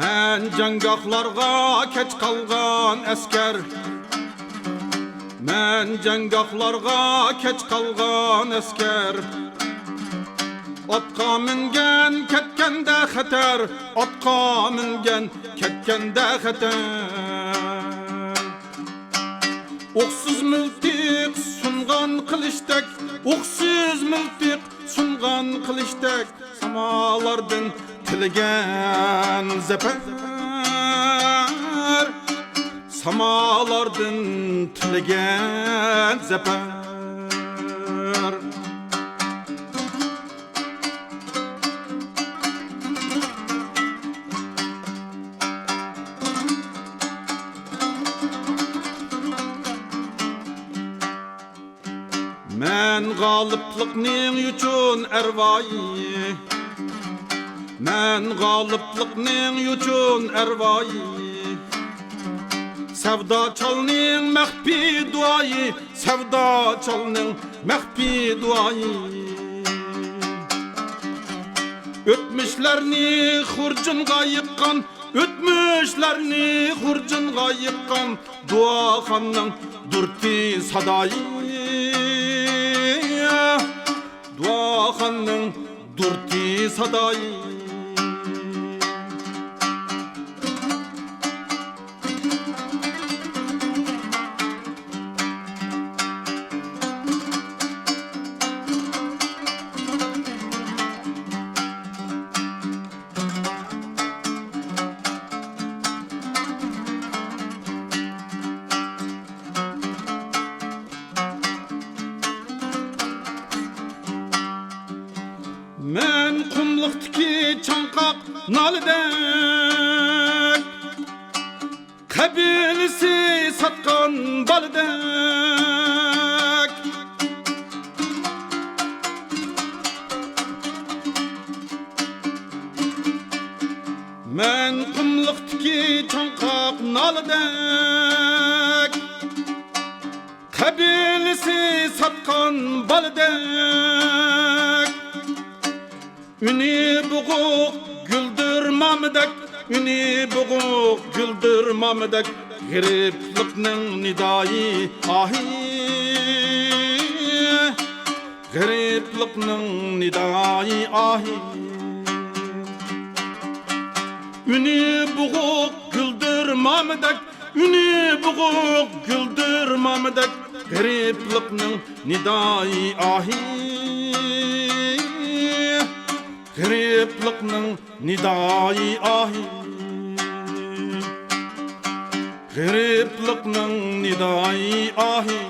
Men jangahlarga keç kalgan esker. Men jangahlarga keç kalgan esker. Atqa mingen ketkende xatar, atqa mingen ketkende xatar. Oqsuz miltiq sungan qilishdak, oqsuz miltiq sungan qilishdak, samalardan tilgan zafer, samalardan tilgan zafer. Men g'oliblikning uchun ervoyi, men g'oliblikning uchun ervoyi. Sevda çalning mahfi duayı, sevda çalning mahfi duayı. Ötmüşlerini hurcunga yıkkan, ötmüşlerini hurcunga yıkkan, duaxanning durti sadayı. Duaxanning durti sadayı. Men qumluqdiki chanqoq nolidek, qabilasi satqan balidek. Men qumluqdiki chanqoq nolidek, qabilasi satqan balidek. Üni buğuk güldürmamdek, üni buğuk güldürmamdek, gariplikning nidai ahi, gariplikning nidai ahi. Üni buğuk güldürmamdek, üni buğuk güldürmamdek, gariplikning nidai ahi. Gariplikning nidai ahi, gariplikning nidai ahi.